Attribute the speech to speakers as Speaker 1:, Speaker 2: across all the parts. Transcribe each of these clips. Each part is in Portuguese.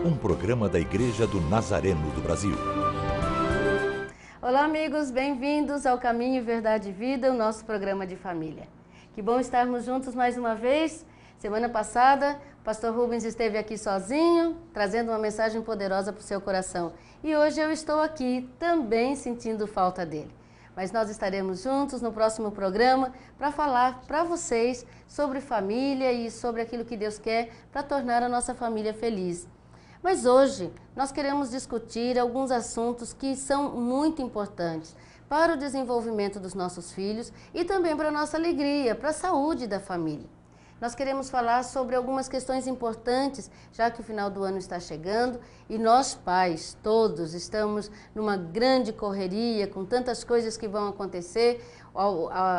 Speaker 1: um programa da Igreja do Nazareno do Brasil.
Speaker 2: Olá, amigos, bem-vindos ao Caminho, Verdade e Vida, o nosso programa de família. Que bom estarmos juntos mais uma vez. Semana passada, o pastor Rubens esteve aqui sozinho, trazendo uma mensagem poderosa para o seu coração. E hoje eu estou aqui também sentindo falta dele. Mas nós estaremos juntos no próximo programa para falar para vocês sobre família e sobre aquilo que Deus quer para tornar a nossa família feliz. Mas hoje nós queremos discutir alguns assuntos que são muito importantes para o desenvolvimento dos nossos filhos e também para a nossa alegria, para a saúde da família. Nós queremos falar sobre algumas questões importantes, já que o final do ano está chegando e nós pais, todos, estamos numa grande correria com tantas coisas que vão acontecer,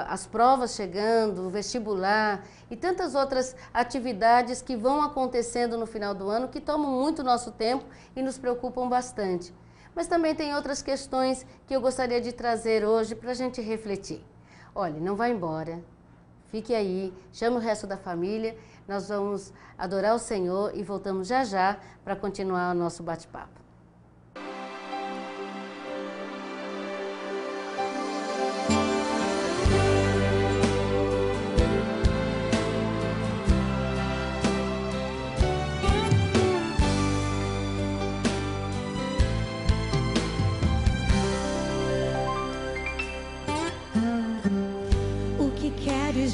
Speaker 2: as provas chegando, o vestibular e tantas outras atividades que vão acontecendo no final do ano que tomam muito nosso tempo e nos preocupam bastante. Mas também tem outras questões que eu gostaria de trazer hoje para a gente refletir. Olha, não vá embora. Fique aí, chame o resto da família, nós vamos adorar o Senhor e voltamos já já para continuar o nosso bate-papo.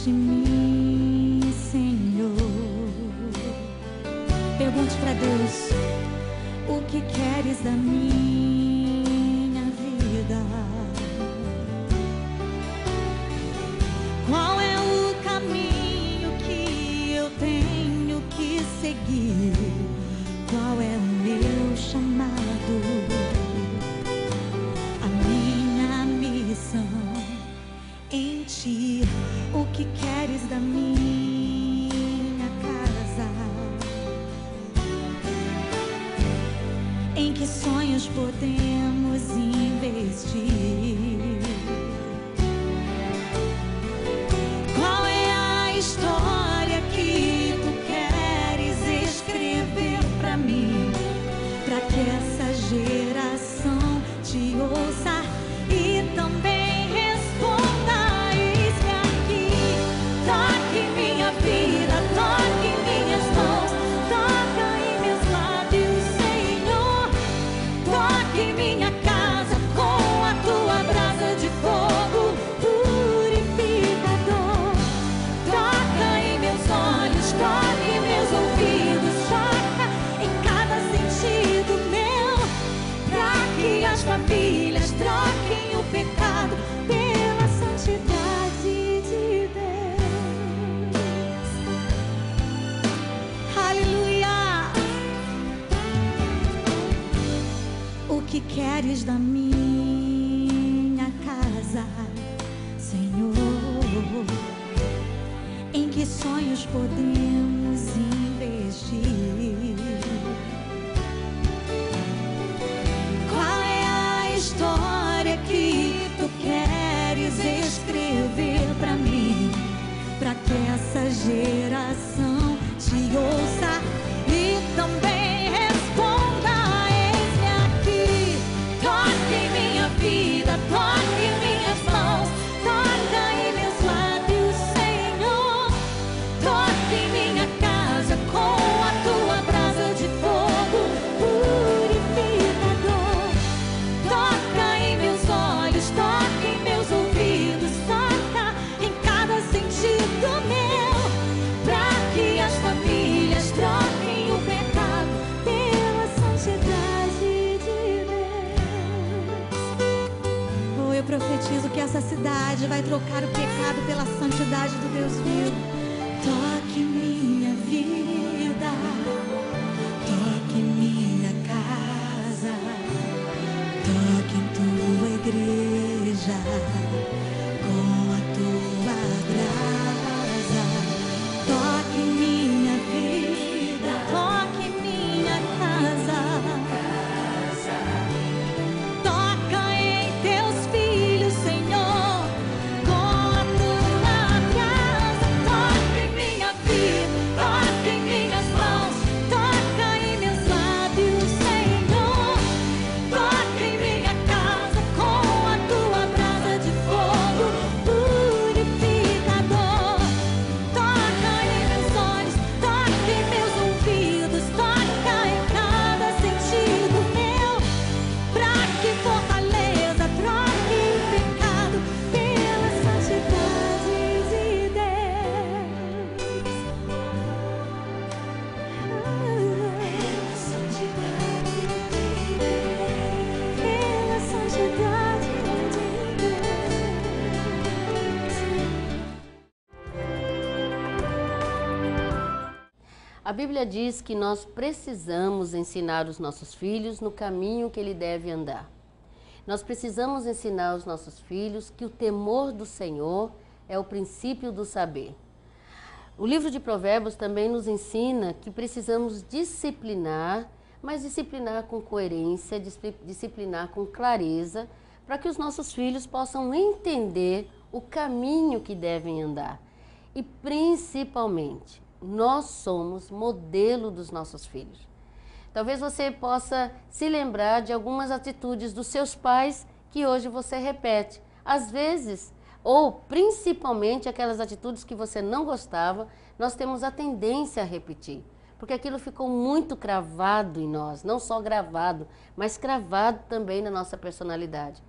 Speaker 3: De mim, Senhor. Pergunte para Deus: o que queres da minha vida? Qual é o caminho que eu tenho que seguir? Qual é o meu chamado? A minha missão em Ti. O que queres da minha casa? Em que sonhos podemos investir? Qual é a história que Tu queres escrever pra mim? Pra que essa geração Te ouça e também famílias troquem o pecado pela santidade de Deus. Aleluia! O que queres da minha casa, Senhor? Em que sonhos podemos investir? História que Tu queres escrever pra mim, pra que essa geração Te ouça e também responda: eis-me aqui, toque em minha vida, toque em minhas mãos, toca em meus lábios, Senhor, toque em minha casa com a Tua brasa de fogo purificador. Toca em meus olhos, toca em meus ouvidos, toca em cada sentido meu, pra que as famílias troquem o pecado pela santidade de Deus. Oh, eu profetizo que essa cidade vai trocar o pecado pela santidade do Deus vivo. Toque em minha vida, toque em minha casa, toque em Tua igreja com a Tua brasa. Toque em minha vida, toque em minha casa. Toca em Teus filhos, Senhor, com a Tua brasa. Toque em minha vida, toque em minha
Speaker 2: A Bíblia diz que nós precisamos ensinar os nossos filhos no caminho que ele deve andar. Nós precisamos ensinar aos nossos filhos que o temor do Senhor é o princípio do saber. O livro de Provérbios também nos ensina que precisamos disciplinar, mas disciplinar com coerência, disciplinar com clareza, para que os nossos filhos possam entender o caminho que devem andar. E principalmente, nós somos modelo dos nossos filhos. Talvez você possa se lembrar de algumas atitudes dos seus pais que hoje você repete. Às vezes, ou principalmente aquelas atitudes que você não gostava, nós temos a tendência a repetir. Porque aquilo ficou muito cravado em nós, não só gravado, mas cravado também na nossa personalidade.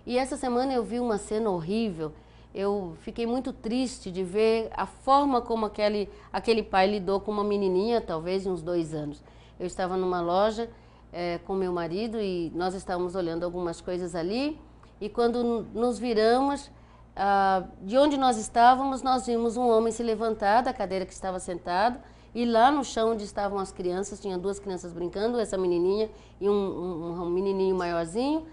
Speaker 2: E essa semana eu vi uma cena horrível, eu fiquei muito triste de ver a forma como aquele pai lidou com uma menininha, talvez de uns 2 anos. Eu estava numa loja com meu marido e nós estávamos olhando algumas coisas ali, e quando nos viramos, de onde nós estávamos, nós vimos um homem se levantar da cadeira que estava sentado, e lá no chão onde estavam as crianças, tinha 2 crianças brincando, essa menininha e um menininho maiorzinho,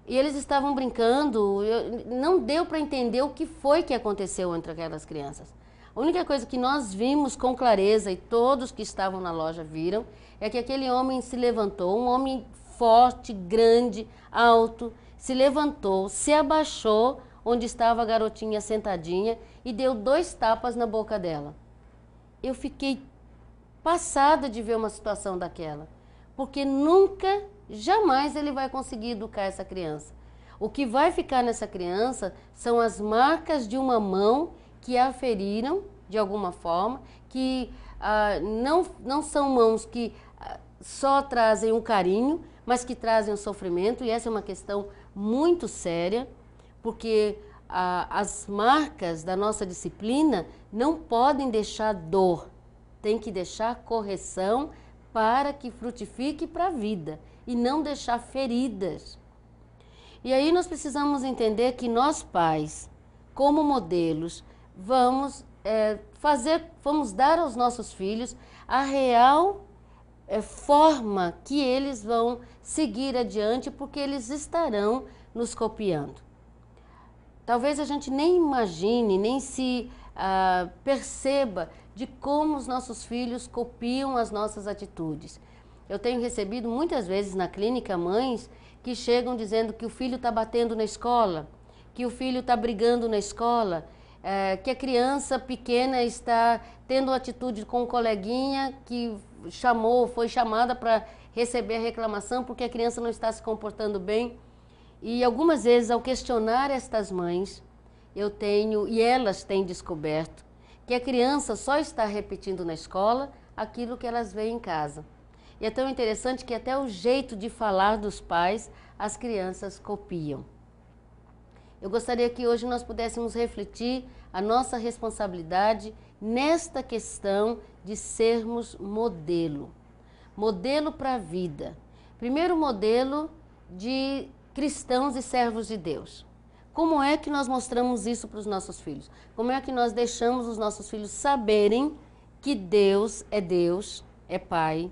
Speaker 2: e eles estavam brincando. Não deu para entender o que foi que aconteceu entre aquelas crianças. A única coisa que nós vimos com clareza, e todos que estavam na loja viram, é que aquele homem se levantou, um homem forte, grande, alto, se levantou, se abaixou onde estava a garotinha sentadinha e deu 2 tapas na boca dela. Eu fiquei passada de ver uma situação daquela, porque nunca, jamais ele vai conseguir educar essa criança. O que vai ficar nessa criança são as marcas de uma mão que a feriram de alguma forma, que não são mãos que só trazem um carinho, mas que trazem um sofrimento, e essa é uma questão muito séria, porque as marcas da nossa disciplina não podem deixar dor, tem que deixar correção para que frutifique para a vida e não deixar feridas. E aí nós precisamos entender que nós pais, como modelos, vamos dar aos nossos filhos a real forma que eles vão seguir adiante, porque eles estarão nos copiando. Talvez a gente nem imagine, nem se perceba de como os nossos filhos copiam as nossas atitudes. Eu tenho recebido muitas vezes na clínica mães que chegam dizendo que o filho está batendo na escola, que o filho está brigando na escola, que a criança pequena está tendo atitude com um coleguinha que foi chamada para receber a reclamação porque a criança não está se comportando bem. E algumas vezes, ao questionar estas mães, e elas têm descoberto que a criança só está repetindo na escola aquilo que elas veem em casa. E é tão interessante que até o jeito de falar dos pais, as crianças copiam. Eu gostaria que hoje nós pudéssemos refletir a nossa responsabilidade nesta questão de sermos modelo. Modelo para a vida. Primeiro, modelo de cristãos e servos de Deus. Como é que nós mostramos isso para os nossos filhos? Como é que nós deixamos os nossos filhos saberem que Deus, é Pai,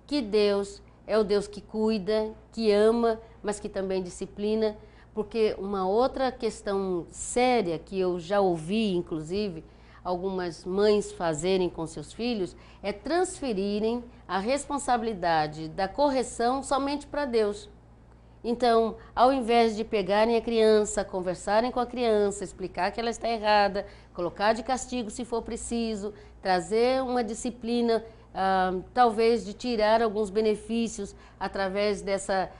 Speaker 2: que Deus é o Deus que cuida, que ama, mas que também disciplina? Porque uma outra questão séria que eu já ouvi, inclusive, algumas mães fazerem com seus filhos, é transferirem a responsabilidade da correção somente para Deus. Então, ao invés de pegarem a criança, conversarem com a criança, explicar que ela está errada, colocar de castigo se for preciso, trazer uma disciplina, talvez de tirar alguns benefícios através dessa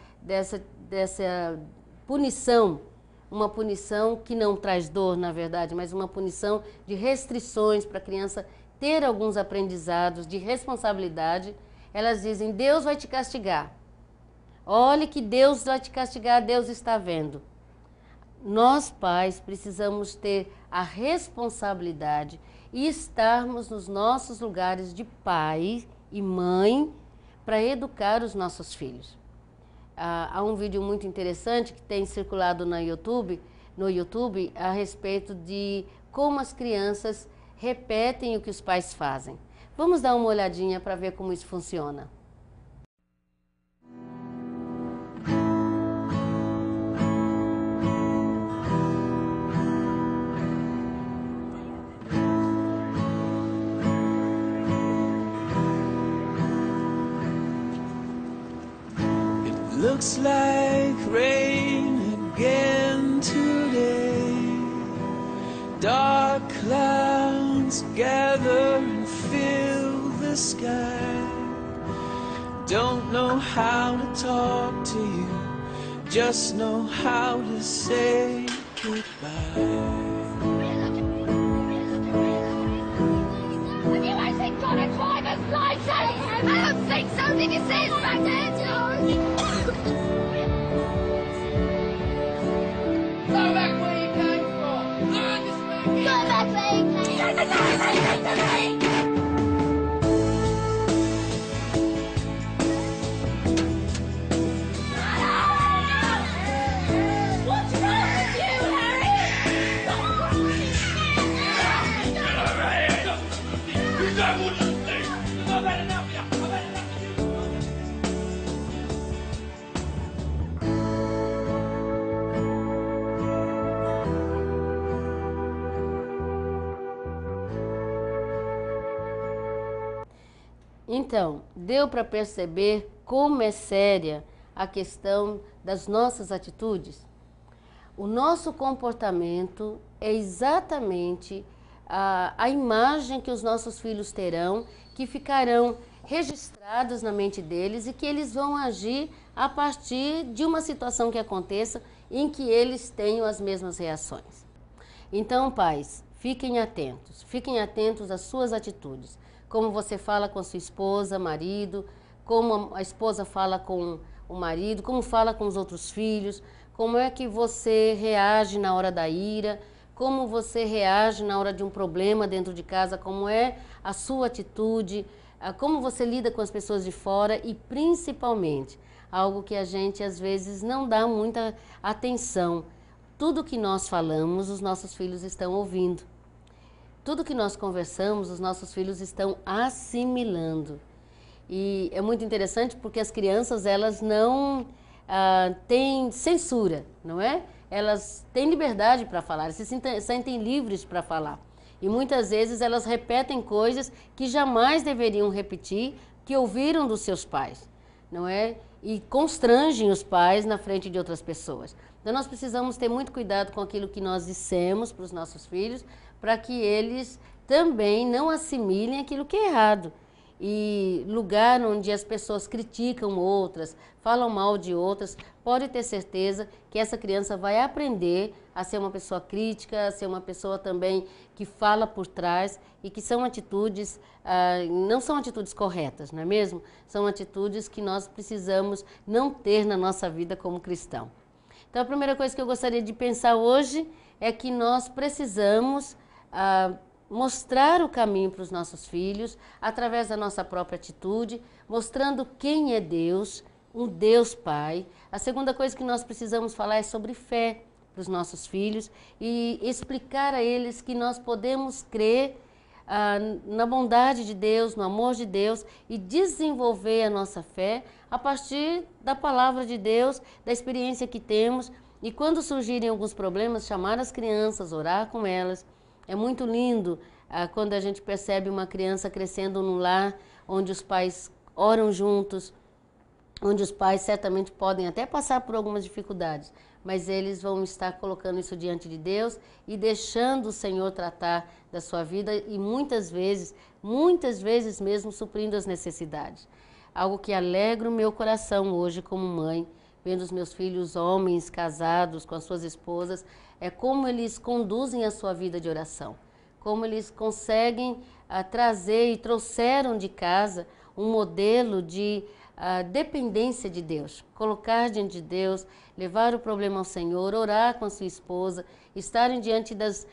Speaker 2: punição, uma punição que não traz dor, na verdade, mas uma punição de restrições para a criança ter alguns aprendizados de responsabilidade. Elas dizem: Deus vai te castigar. Olhe que Deus vai te castigar, Deus está vendo. Nós, pais, precisamos ter a responsabilidade e estarmos nos nossos lugares de pai e mãe para educar os nossos filhos. Há um vídeo muito interessante que tem circulado no YouTube a respeito de como as crianças repetem o que os pais fazem. Vamos dar uma olhadinha para ver como isso funciona.
Speaker 4: Looks like rain again today. Dark clouds gather and fill the sky. Don't know how to talk to you, just know how to say goodbye.
Speaker 5: Would you actually got a driver's license? I don't think so. Did you see his back there, George? Go back where you came from. Learn this man. Go back where you came from. You're the guy to me. What's wrong with you, Harry?
Speaker 6: Get over here! You don't want to do! I've had enough of you! I've had enough of you!
Speaker 2: Então, deu para perceber como é séria a questão das nossas atitudes? O nosso comportamento é exatamente a imagem que os nossos filhos terão, que ficarão registrados na mente deles e que eles vão agir a partir de uma situação que aconteça em que eles tenham as mesmas reações. Então, pais, fiquem atentos às suas atitudes. Como você fala com a sua esposa, marido, como a esposa fala com o marido, como fala com os outros filhos, como é que você reage na hora da ira, como você reage na hora de um problema dentro de casa, como é a sua atitude, como você lida com as pessoas de fora e principalmente, algo que a gente às vezes não dá muita atenção. Tudo que nós falamos, os nossos filhos estão ouvindo. Tudo que nós conversamos, os nossos filhos estão assimilando. E é muito interessante porque as crianças, elas não têm censura, não é? Elas têm liberdade para falar, se sentem livres para falar. E muitas vezes elas repetem coisas que jamais deveriam repetir, que ouviram dos seus pais, não é? E constrangem os pais na frente de outras pessoas. Então nós precisamos ter muito cuidado com aquilo que nós dissemos para os nossos filhos, para que eles também não assimilem aquilo que é errado. E lugar onde as pessoas criticam outras, falam mal de outras, pode ter certeza que essa criança vai aprender a ser uma pessoa crítica, a ser uma pessoa também que fala por trás e que são atitudes, não são atitudes corretas, não é mesmo? São atitudes que nós precisamos não ter na nossa vida como cristão. Então a primeira coisa que eu gostaria de pensar hoje é que nós precisamos mostrar o caminho para os nossos filhos, através da nossa própria atitude, mostrando quem é Deus, um Deus Pai. A segunda coisa que nós precisamos falar é sobre fé para os nossos filhos e explicar a eles que nós podemos crer na bondade de Deus, no amor de Deus e desenvolver a nossa fé a partir da palavra de Deus, da experiência que temos e quando surgirem alguns problemas, chamar as crianças, orar com elas. É muito lindo quando a gente percebe uma criança crescendo num lar onde os pais oram juntos, onde os pais certamente podem até passar por algumas dificuldades, mas eles vão estar colocando isso diante de Deus e deixando o Senhor tratar da sua vida e muitas vezes mesmo suprindo as necessidades. Algo que alegra o meu coração hoje como mãe, vendo os meus filhos homens casados com as suas esposas, é como eles conduzem a sua vida de oração, como eles conseguem trazer e trouxeram de casa um modelo de dependência de Deus, colocar diante de Deus, levar o problema ao Senhor, orar com a sua esposa, estarem diante dos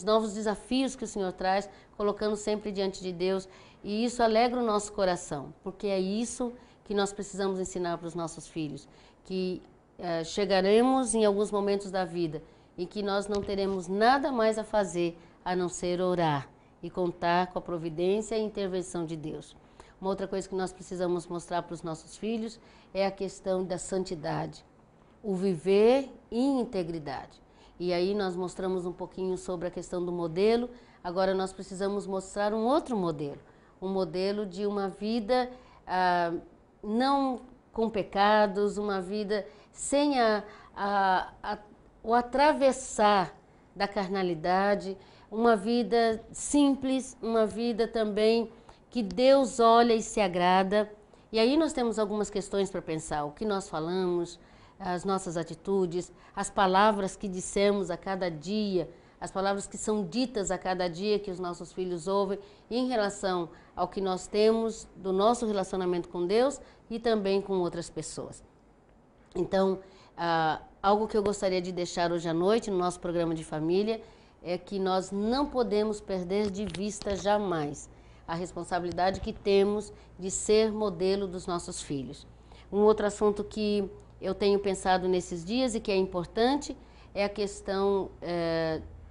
Speaker 2: novos desafios que o Senhor traz, colocando sempre diante de Deus, e isso alegra o nosso coração, porque é isso que nós precisamos ensinar para os nossos filhos, que chegaremos em alguns momentos da vida em que nós não teremos nada mais a fazer a não ser orar e contar com a providência e intervenção de Deus. Uma outra coisa que nós precisamos mostrar para os nossos filhos é a questão da santidade, o viver em integridade. E aí nós mostramos um pouquinho sobre a questão do modelo, agora nós precisamos mostrar um outro modelo, um modelo de uma vida não com pecados, uma vida sem o atravessar da carnalidade, uma vida simples, uma vida também que Deus olha e se agrada. E aí nós temos algumas questões para pensar, o que nós falamos, as nossas atitudes, as palavras que dissemos a cada dia, as palavras que são ditas a cada dia que os nossos filhos ouvem em relação ao que nós temos do nosso relacionamento com Deus e também com outras pessoas. Então, algo que eu gostaria de deixar hoje à noite no nosso programa de família é que nós não podemos perder de vista jamais a responsabilidade que temos de ser modelo dos nossos filhos. Um outro assunto que eu tenho pensado nesses dias e que é importante é a questão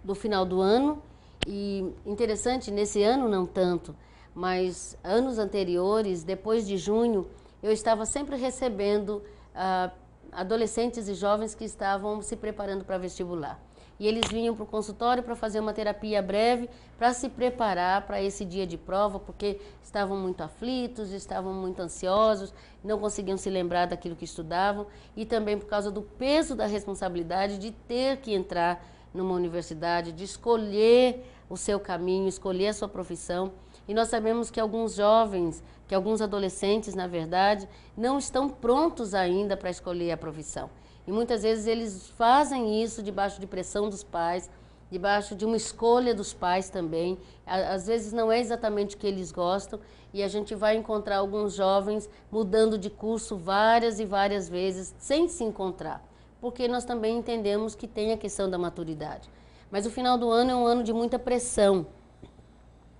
Speaker 2: do final do ano. E interessante, nesse ano não tanto, mas anos anteriores, depois de junho, eu estava sempre recebendo adolescentes e jovens que estavam se preparando para vestibular. E eles vinham para o consultório para fazer uma terapia breve, para se preparar para esse dia de prova, porque estavam muito aflitos, estavam muito ansiosos, não conseguiam se lembrar daquilo que estudavam, e também por causa do peso da responsabilidade de ter que entrar numa universidade, de escolher o seu caminho, escolher a sua profissão. E nós sabemos que alguns jovens, que alguns adolescentes, na verdade, não estão prontos ainda para escolher a profissão. E muitas vezes eles fazem isso debaixo de pressão dos pais, debaixo de uma escolha dos pais também. Às vezes não é exatamente o que eles gostam, e a gente vai encontrar alguns jovens mudando de curso várias e várias vezes sem se encontrar, porque nós também entendemos que tem a questão da maturidade. Mas o final do ano é um ano de muita pressão,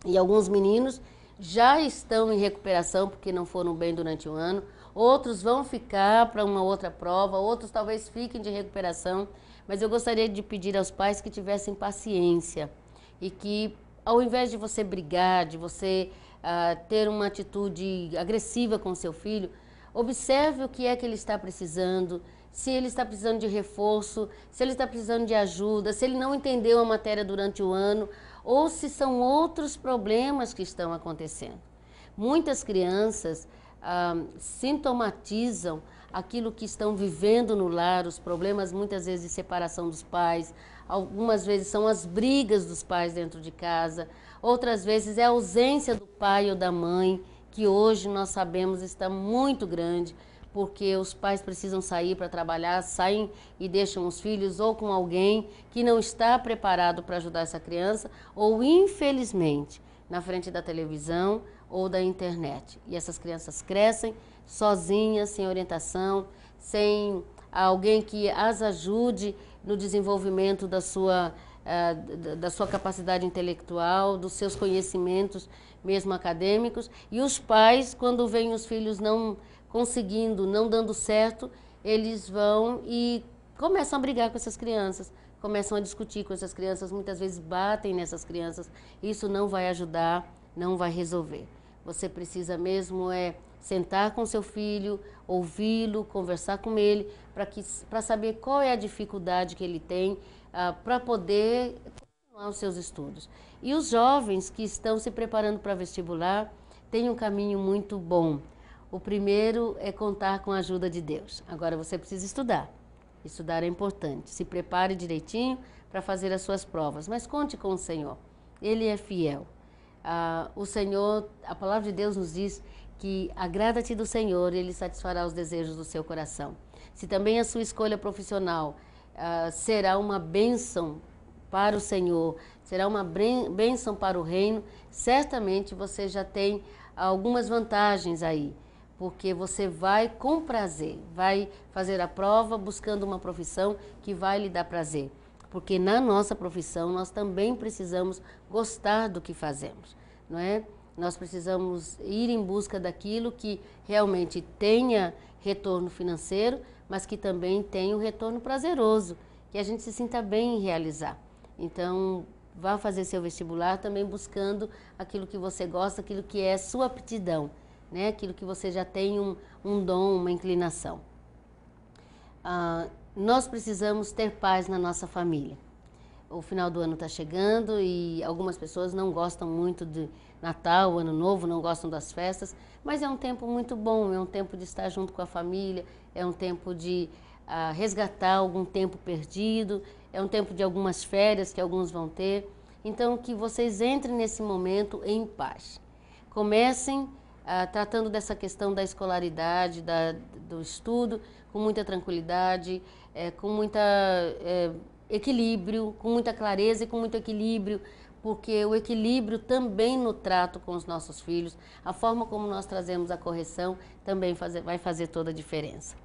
Speaker 2: e alguns meninos já estão em recuperação porque não foram bem durante o ano, outros vão ficar para uma outra prova, outros talvez fiquem de recuperação, mas eu gostaria de pedir aos pais que tivessem paciência e que, ao invés de você brigar, de você ter uma atitude agressiva com o seu filho, observe o que é que ele está precisando, se ele está precisando de reforço, se ele está precisando de ajuda, se ele não entendeu a matéria durante o ano, ou se são outros problemas que estão acontecendo. Muitas crianças sintomatizam aquilo que estão vivendo no lar, os problemas muitas vezes de separação dos pais, algumas vezes são as brigas dos pais dentro de casa, outras vezes é a ausência do pai ou da mãe, que hoje nós sabemos está muito grande, porque os pais precisam sair para trabalhar, saem e deixam os filhos ou com alguém que não está preparado para ajudar essa criança, ou infelizmente na frente da televisão ou da internet. E essas crianças crescem sozinhas, sem orientação, sem alguém que as ajude no desenvolvimento da sua capacidade intelectual, dos seus conhecimentos mesmo acadêmicos. E os pais, quando veem os filhos não conseguindo, não dando certo, eles vão e começam a brigar com essas crianças, começam a discutir com essas crianças, muitas vezes batem nessas crianças. Isso não vai ajudar, não vai resolver. Você precisa mesmo sentar com seu filho, ouvi-lo, conversar com ele, para saber qual é a dificuldade que ele tem, para poder continuar os seus estudos. E os jovens que estão se preparando para vestibular têm um caminho muito bom. O primeiro é contar com a ajuda de Deus. Agora você precisa estudar. Estudar é importante. Se prepare direitinho para fazer as suas provas, mas conte com o Senhor. Ele é fiel. O Senhor, a palavra de Deus nos diz que agrada-te do Senhor, Ele satisfará os desejos do seu coração. Se também a sua escolha profissional será uma bênção para o Senhor, será uma bênção para o reino, certamente você já tem algumas vantagens aí, porque você vai com prazer, vai fazer a prova buscando uma profissão que vai lhe dar prazer. Porque na nossa profissão nós também precisamos gostar do que fazemos, não é? Nós precisamos ir em busca daquilo que realmente tenha retorno financeiro, mas que também tenha um retorno prazeroso, que a gente se sinta bem em realizar. Então, vá fazer seu vestibular também buscando aquilo que você gosta, aquilo que é sua aptidão, né? Aquilo que você já tem um dom, uma inclinação. Nós precisamos ter paz na nossa família. O final do ano está chegando e algumas pessoas não gostam muito de Natal, Ano Novo, não gostam das festas, mas é um tempo muito bom, é um tempo de estar junto com a família, é um tempo de resgatar algum tempo perdido, é um tempo de algumas férias que alguns vão ter. Então, que vocês entrem nesse momento em paz. Comecem tratando dessa questão da escolaridade, do estudo, com muita tranquilidade, com muito equilíbrio, com muita clareza e com muito equilíbrio, porque o equilíbrio também no trato com os nossos filhos, a forma como nós trazemos a correção também vai fazer toda a diferença.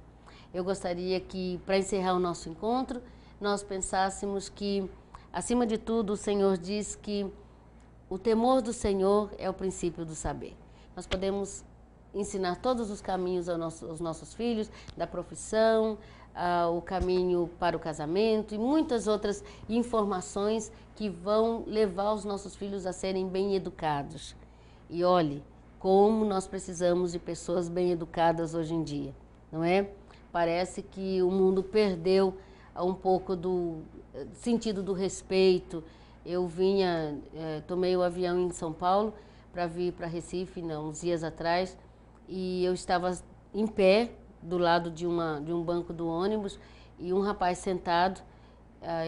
Speaker 2: Eu gostaria que, para encerrar o nosso encontro, nós pensássemos que, acima de tudo, o Senhor diz que o temor do Senhor é o princípio do saber. Nós podemos ensinar todos os caminhos aos nossos filhos, da profissão, o caminho para o casamento e muitas outras informações que vão levar os nossos filhos a serem bem educados. E olhe, como nós precisamos de pessoas bem educadas hoje em dia, não é? Parece que o mundo perdeu um pouco do sentido do respeito. Eu tomei o avião em São Paulo para vir para Recife, uns dias atrás, e eu estava em pé do lado de um banco do ônibus e um rapaz sentado,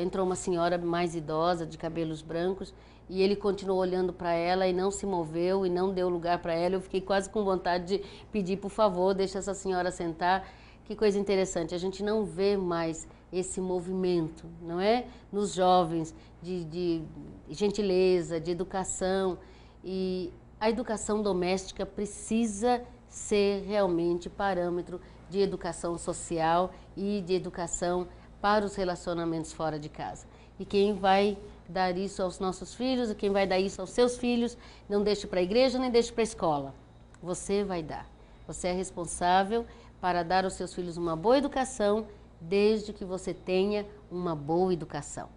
Speaker 2: entrou uma senhora mais idosa, de cabelos brancos, e ele continuou olhando para ela e não se moveu e não deu lugar para ela. Eu fiquei quase com vontade de pedir, por favor, deixa essa senhora sentar. Que coisa interessante, a gente não vê mais esse movimento, não é? Nos jovens, de gentileza, de educação. E a educação doméstica precisa ser realmente parâmetro de educação social e de educação para os relacionamentos fora de casa. E quem vai dar isso aos nossos filhos, e quem vai dar isso aos seus filhos, não deixe para a igreja, nem deixe para a escola. Você vai dar. Você é responsável para dar aos seus filhos uma boa educação, desde que você tenha uma boa educação.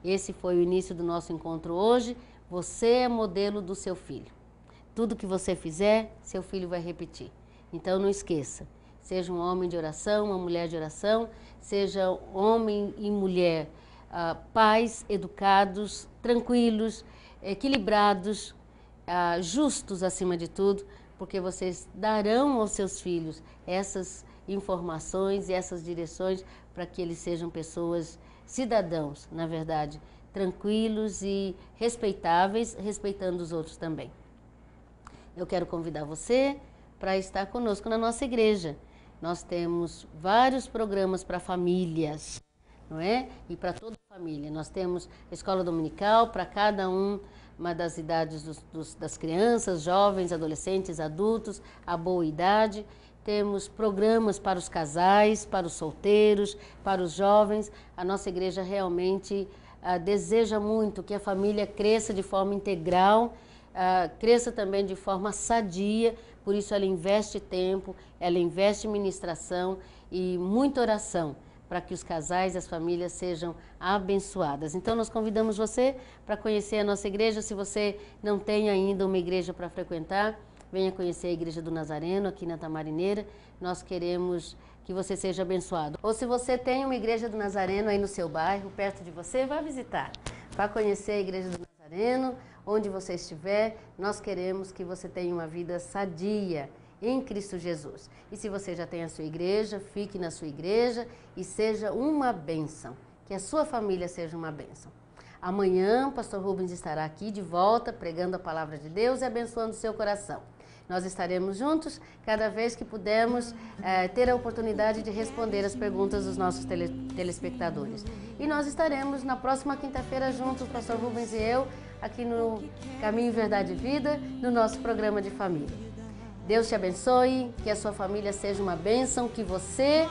Speaker 2: Esse foi o início do nosso encontro hoje. Você é modelo do seu filho. Tudo que você fizer, seu filho vai repetir. Então não esqueça, seja um homem de oração, uma mulher de oração, seja homem e mulher, pais educados, tranquilos, equilibrados, justos acima de tudo, porque vocês darão aos seus filhos essas informações e essas direções para que eles sejam pessoas, cidadãos, na verdade, tranquilos e respeitáveis, respeitando os outros também. Eu quero convidar você para estar conosco na nossa igreja. Nós temos vários programas para famílias, não é? E para toda a família. Nós temos a escola dominical para cada uma das idades das crianças, jovens, adolescentes, adultos, a boa idade. Temos programas para os casais, para os solteiros, para os jovens. A nossa igreja realmente deseja muito que a família cresça de forma integral, cresça também de forma sadia. Por isso ela investe tempo, ela investe em ministração e muita oração para que os casais e as famílias sejam abençoadas. Então nós convidamos você para conhecer a nossa igreja. Se você não tem ainda uma igreja para frequentar, venha conhecer a Igreja do Nazareno aqui na Tamarineira. Nós queremos que você seja abençoado. Ou se você tem uma Igreja do Nazareno aí no seu bairro, perto de você, vá visitar. Vá conhecer a Igreja do Nazareno, onde você estiver. Nós queremos que você tenha uma vida sadia em Cristo Jesus. E se você já tem a sua igreja, fique na sua igreja e seja uma bênção. Que a sua família seja uma bênção. Amanhã, o pastor Rubens estará aqui de volta, pregando a palavra de Deus e abençoando o seu coração. Nós estaremos juntos cada vez que pudermos ter a oportunidade de responder as perguntas dos nossos telespectadores. E nós estaremos na próxima quinta-feira juntos, o pastor Rubens e eu, aqui no Caminho, Verdade e Vida, no nosso programa de família. Deus te abençoe, que a sua família seja uma bênção, que você,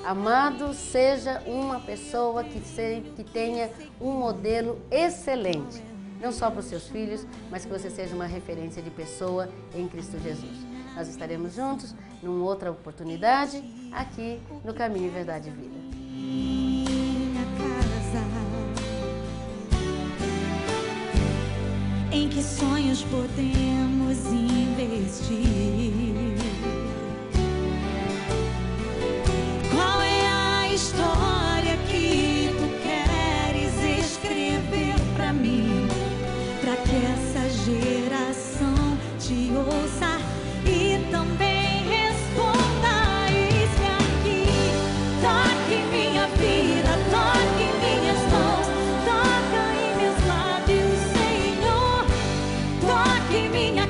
Speaker 2: amado, seja uma pessoa que tenha um modelo excelente. Não só para os seus filhos, mas que você seja uma referência de pessoa em Cristo Jesus. Nós estaremos juntos numa outra oportunidade, aqui no Caminho, Verdade e Vida.
Speaker 3: Minha casa. sonhos podemos investir. Qual é a história que tu queres escrever pra mim? Pra que essa geração te ouça e também responda. Eis-me aqui, toque minha vida, toque minhas mãos, toca em meus lábios, Senhor, toque minha